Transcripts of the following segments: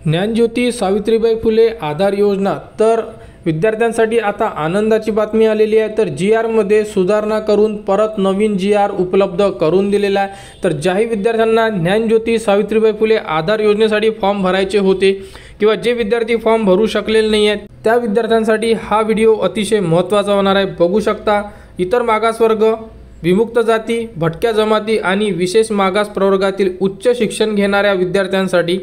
ज्ञानज्योती सावित्रीबाई फुले आधार योजना तर विद्यार्थ्यांसाठी आता आनंदाची बातमी आलेली आहे। तर GR मध्ये सुधारणा करून परत नवीन GR उपलब्ध करून दिलेला आहे। तर ज्याही विद्यार्थ्यांना ज्ञानज्योती सावित्रीबाई फुले आधार योजनेसाठी फॉर्म भरायचे होते किंवा जे विद्यार्थी फॉर्म भरू शकलेले नाही आहेत त्या विद्यार्थ्यांसाठी हा व्हिडिओ अतिशय महत्त्वाचा होणार आहे। बघू शकता, इतर मागासवर्ग, विमुक्त जाती, भटक्या जमाती आणि विशेष मागास प्रवर्गातील उच्च शिक्षण घेणाऱ्या विद्यार्थ्यांसाठी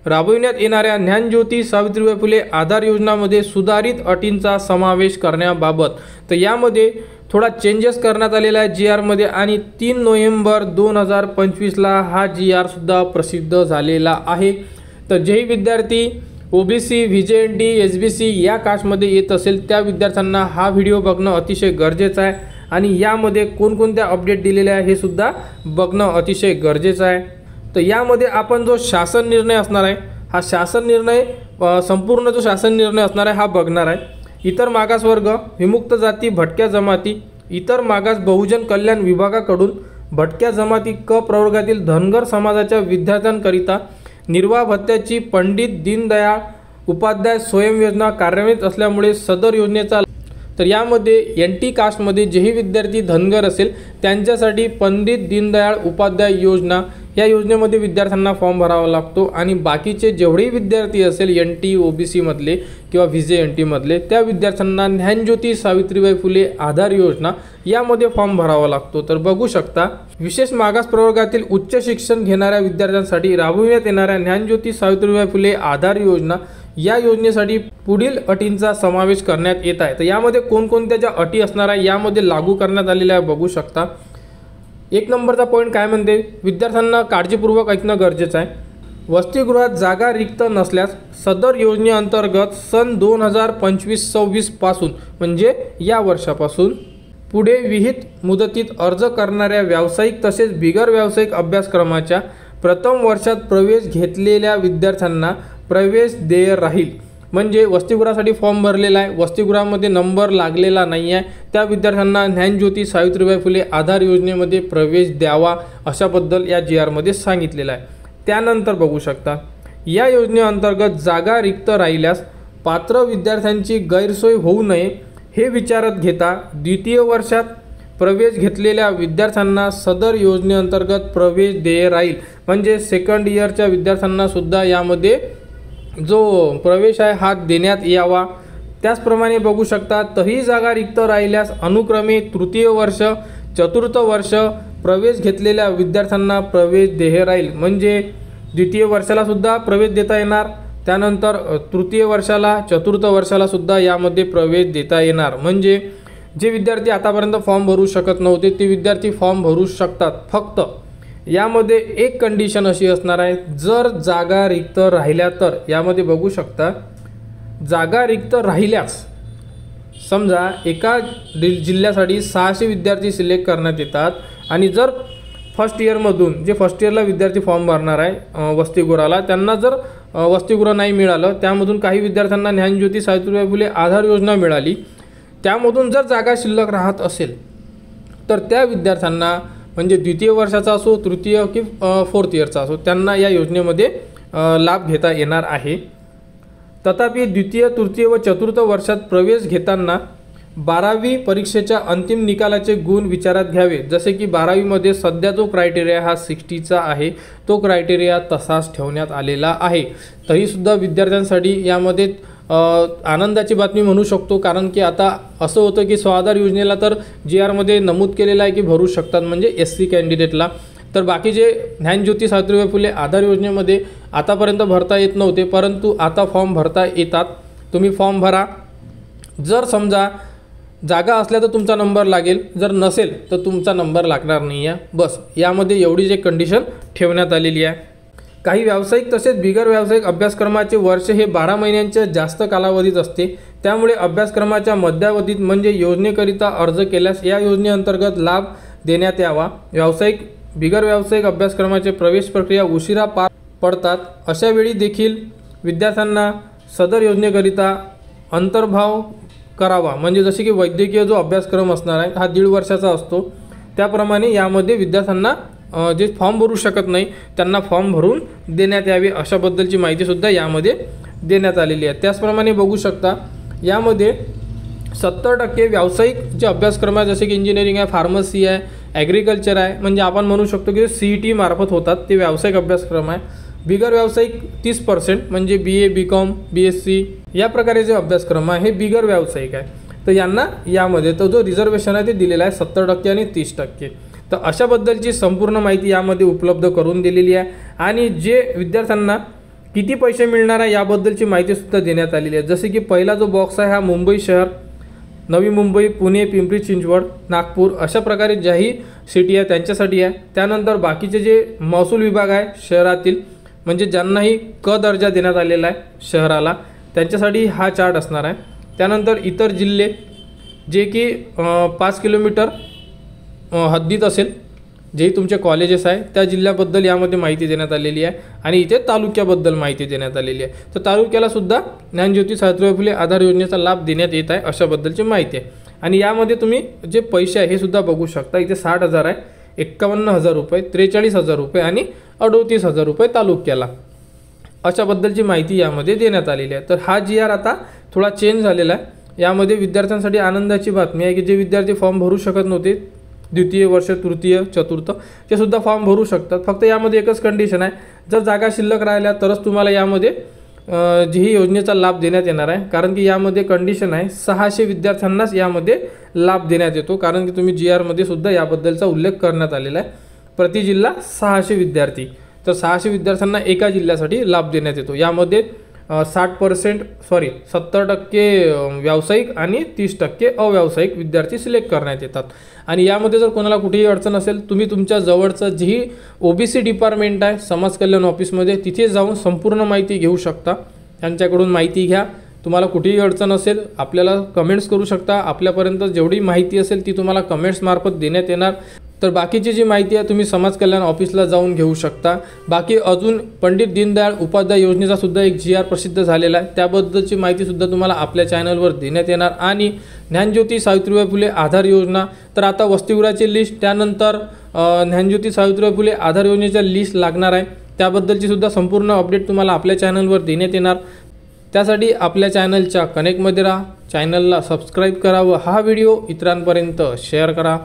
राबविण्यात येणाऱ्या ज्ञानज्योती सावित्रीबाई फुले आधार योजनामध्ये सुधारित अटींचा समावेश करण्याबाबत तर यामध्ये थोडा चेंजेस करण्यात आलेला आहे GR मध्ये आणि 3 नोव्हेंबर 2025 ला हा GR सुद्धा प्रसिद्ध झालेला आहे। तर जेही विद्यार्थी OBC, VJNT, SBC या कास्टमध्ये येत असेल त्या विद्यार्थ्यांना हा व्हिडिओ बघणं अतिशय गरजेचं आहे आणि यामध्ये कोणकोणत्या अपडेट दिलेले आहे हे सुद्धा बघणं अतिशय गरजेचं आहे। तर यामध्ये आपण जो शासन निर्णय असणार आहे हा शासन निर्णय संपूर्ण जो शासन निर्णय असणार आहे हा बघणार आहे। इतर मागासवर्ग, विमुक्त जाती, भटक्या जमाती, इतर मागास बहुजन कल्याण विभागाकडून भटक्या जमाती क प्रवर्गातील धनगर समाजाच्या विद्यार्थ्यांकरिता निर्वाह भत्त्याची पंडित दीनदयाळ उपाध्याय स्वयं योजना कार्यान्वित असल्यामुळे सदर योजनेचा तर यामध्ये NT कास्टमध्ये जेही विद्यार्थी धनगर असेल त्यांच्यासाठी पंडित दीनदयाळ उपाध्याय योजना या योजनेमध्ये विद्यार्थ्यांना फॉर्म भरावा लागतो आणि बाकीचे जेवढेही विद्यार्थी असेल NT OBC मधले किंवा VJNT मधले त्या विद्यार्थ्यांना ज्ञानज्योती सावित्रीबाई फुले आधार योजना यामध्ये फॉर्म भरावा लागतो। तर बघू शकता, विशेष मागास प्रवर्गातील उच्च शिक्षण घेणाऱ्या विद्यार्थ्यांसाठी राबविण्यात येणाऱ्या ज्ञानज्योती सावित्रीबाई फुले आधार योजना या योजनेसाठी पुढील अटींचा समावेश करण्यात येत आहे। तर यामध्ये कोणकोणत्या ज्या अटी असणार आहे यामध्ये लागू करण्यात आलेल्या आहे बघू शकता। 1 नंबरचा पॉईंट काय म्हणते, विद्यार्थ्यांना काळजीपूर्वक ऐकणं गरजेचं आहे। वसतिगृहात जागा रिक्त नसल्यास सदर योजनेअंतर्गत सन 2025-26 पासून म्हणजे या वर्षापासून पुढे विहित मुदतीत अर्ज करणाऱ्या व्यावसायिक तसेच बिगर व्यावसायिक अभ्यासक्रमाच्या प्रथम वर्षात प्रवेश घेतलेल्या विद्यार्थ्यांना प्रवेश देय राहील। म्हणजे वसतिगृहासाठी फॉर्म भरलेला आहे, वसतिगृहामध्ये नंबर लागलेला नाही आहे त्या विद्यार्थ्यांना ज्ञानज्योती सावित्रीबाई फुले आधार योजनेमध्ये प्रवेश द्यावा अशाबद्दल या GR मध्ये सांगितलेलं आहे। त्यानंतर बघू शकता, या योजनेअंतर्गत जागा रिक्त राहिल्यास पात्र विद्यार्थ्यांची गैरसोय होऊ नये हे विचारात घेता द्वितीय वर्षात प्रवेश घेतलेल्या विद्यार्थ्यांना सदर योजनेअंतर्गत प्रवेश देय राहील। म्हणजे सेकंड इयरच्या विद्यार्थ्यांना सुद्धा यामध्ये जो प्रवेश आहे हा देण्यात यावा। त्याचप्रमाणे बघू शकता, तरी जागा रिक्त राहिल्यास अनुक्रमे तृतीय वर्ष, चतुर्थ वर्ष प्रवेश घेतलेल्या विद्यार्थ्यांना प्रवेश देय राहील। म्हणजे द्वितीय वर्षाला सुद्धा प्रवेश देता येणार, त्यानंतर तृतीय वर्षाला, चतुर्थ वर्षाला सुद्धा यामध्ये प्रवेश देता येणार। म्हणजे जे विद्यार्थी आतापर्यंत फॉर्म भरू शकत नव्हते ते विद्यार्थी फॉर्म भरू शकतात। फक्त यामध्ये एक कंडिशन अशी असणार आहे, जर जागा रिक्त राहिल्या तर यामध्ये बघू शकता, जागा रिक्त राहिल्यास समजा एका जिल्ह्यासाठी 600 विद्यार्थी सिलेक्ट करण्यात येतात आणि जर फर्स्ट इयरमधून जे फर्स्ट इयरला विद्यार्थी फॉर्म भरणार आहे वसतिगृहाला त्यांना जर वसतिगृह नाही मिळालं, त्यामधून काही विद्यार्थ्यांना ज्ञानज्योती सावित्रीबाई फुले आधार योजना मिळाली, त्यामधून जर जागा शिल्लक राहत असेल तर त्या विद्यार्थ्यांना म्हणजे द्वितीय वर्षाचा असो, तृतीय की फोर्थ इयरचा असो त्यांना या योजनेमध्ये लाभ घेता येणार आहे। तथापि द्वितीय, तृतीय व चतुर्थ वर्षात प्रवेश घेताना 12वी परीक्षेच्या अंतिम निकालाचे गुण विचारात घ्यावे। जसे की 12वी मध्ये सध्या जो क्रायटेरिया हा 60चा आहे तो क्रायटेरिया तसाच ठेवण्यात आलेला आहे। तरीसुद्धा विद्यार्थ्यांसाठी यामध्ये आनंदाची बातमी म्हणू शकतो, कारण की आता असं होतं की स्वाधार योजनेला तर GR मध्ये नमूद केलेलं आहे की भरू शकतात म्हणजे SC कॅन्डिडेटला, तर बाकीचे ज्ञानज्योती सावित्रीबाई फुले आधार योजनेमध्ये आतापर्यंत भरता येत नव्हते परंतु आता फॉर्म भरता येतात। तुम्ही फॉर्म भरा, जर समजा जागा असल्या तर तुमचा नंबर लागेल, जर नसेल तर तुमचा नंबर लागणार नाही आहे। बस यामध्ये एवढीच एक कंडिशन ठेवण्यात आलेली आहे। काही व्यावसायिक तसेच बिगर व्यावसायिक अभ्यासक्रमाचे वर्ष हे 12 महिन्यांच्या जास्त कालावधीत असते, त्यामुळे अभ्यासक्रमाच्या मध्यावधीत म्हणजे योजनेकरिता अर्ज केल्यास या योजनेअंतर्गत लाभ देण्यात यावा। व्यावसायिक बिगर व्यावसायिक अभ्यासक्रमाचे प्रवेश प्रक्रिया उशिरा पार पडतात, अशा वेळी देखील विद्यार्थ्यांना सदर योजनेकरिता अंतर्भाव करावा। म्हणजे जसे की वैद्यकीय जो अभ्यासक्रम असणार आहे हा 1.5 वर्षाचा असतो, त्याप्रमाणे यामध्ये विद्यार्थ्यांना जे फॉर्म भरू शकत नाही त्यांना फॉर्म भरून देण्यात यावे अशाबद्दलची माहितीसुद्धा यामध्ये देण्यात आलेली आहे। त्याचप्रमाणे बघू शकता यामध्ये 70% व्यावसायिक जे अभ्यासक्रम आहे जसे की इंजिनिअरिंग आहे, फार्मसी आहे, ॲग्रिकल्चर आहे, म्हणजे आपण म्हणू शकतो की CET मार्फत होतात ते व्यावसायिक अभ्यासक्रम आहे। बिगर व्यावसायिक 30% म्हणजे BA, BCom, BSc या प्रकारे जे अभ्यासक्रम आहे हे बिगर व्यावसायिक आहे। तर यांना यामध्ये तो जो रिझर्वेशन आहे ते दिलेला आहे 70% आणि 30%। तर अशाबद्दलची संपूर्ण माहिती यामध्ये उपलब्ध करून दिलेली आहे आणि जे विद्यार्थ्यांना किती पैसे मिळणार आहे याबद्दलची माहितीसुद्धा देण्यात आलेली आहे। जसे की पहिला जो बॉक्स आहे हा मुंबई शहर, नवी मुंबई, पुणे, पिंपरी चिंचवड, नागपूर अशा प्रकारे ज्याही सिटी आहे त्यांच्यासाठी आहे। त्यानंतर बाकीचे जे महसूल विभाग आहे शहरातील म्हणजे ज्यांनाही क दर्जा देण्यात आलेला आहे शहराला त्यांच्यासाठी हा चार्ट असणार आहे। त्यानंतर इतर जिल्हे जे की 5 किलोमीटर हद्दीत असेल जे तुमचे कॉलेजेस आहे त्या जिल्ह्याबद्दल यामध्ये माहिती देण्यात आलेली आहे आणि इथे तालुक्याबद्दल माहिती देण्यात आलेली आहे। तर तालुक्याला सुद्धा ज्ञानज्योती सावित्रीबाई फुले आधार योजनेचा लाभ देण्यात येत आहे अशाबद्दलची माहिती आहे। आणि यामध्ये तुम्ही जे पैसे आहे हे सुद्धा बघू शकता, इथे 60,000 आहे, 51,000 रुपये, 43,000 रुपये आणि 38,000 रुपये तालुक्याला अशाबद्दलची माहिती यामध्ये देण्यात आलेली आहे। तर हा GR आता थोडा चेंज झालेला आहे। यामध्ये विद्यार्थ्यांसाठी आनंदाची बातमी आहे की जे विद्यार्थी फॉर्म भरू शकत नव्हते द्वितीय वर्ष, तृतीय, चतुर्थ ते सुद्धा फॉर्म भरू शकतात। फक्त यामध्ये एकच कंडिशन आहे, जर जागा शिल्लक राहिल्या तरच तुम्हाला यामध्ये ही योजनेचा लाभ देण्यात येणार आहे। कारण की यामध्ये कंडिशन आहे 600 विद्यार्थ्यांनाच यामध्ये लाभ देण्यात येतो, कारण की तुम्ही GR मध्ये सुद्धा याबद्दलचा उल्लेख करण्यात आलेला आहे। प्रति जिल्हा 600 विद्यार्थी, तर 600 विद्यार्थ्यांना एका जिल्ह्यासाठी लाभ देण्यात येतो। यामध्ये 70% व्यावसायिक आणि 30% अव्यावसायिक विद्यार्थी सिलेक्ट करण्यात येतात। आणि यामध्ये जर कोणाला कुठेही अडचण असेल तुम्ही तुमच्या जवळचं जी OBC डिपार्टमेंट आहे समाज कल्याण ऑफिसमध्ये तिथे जाऊन संपूर्ण माहिती घेऊ शकता, त्यांच्याकडून माहिती घ्या। तुम्हाला कुठेही अडचण असेल आपल्याला कमेंट्स करू शकता, आपल्यापर्यंत जेवढी माहिती असेल ती तुम्हाला कमेंट्स मार्फत देण्यात येणार। तर बाकीची जी माहिती आहे तुम्ही समाज कल्याण ऑफिसला जाऊन घेऊ शकता। बाकी अजून पंडित दीनदयाळ उपाध्याय योजनेचा सुद्धा एक GR प्रसिद्ध झालेला आहे, त्याबद्दलची माहितीसुद्धा तुम्हाला आपल्या चॅनलवर देण्यात येणार। आणि ज्ञानज्योती सावित्रीबाई फुले आधार योजना, तर आता वसतिगृहाची लिस्ट, त्यानंतर ज्ञानज्योती सावित्रीबाई फुले आधार योजनेच्या लिस्ट लागणार आहे, त्याबद्दलची सुद्धा संपूर्ण अपडेट तुम्हाला आपल्या चॅनलवर देण्यात येणार। त्यासाठी आपल्या चॅनलच्या कनेक्टमध्ये राहा, चॅनलला सबस्क्राईब करा व हा व्हिडिओ इतरांपर्यंत शेअर करा।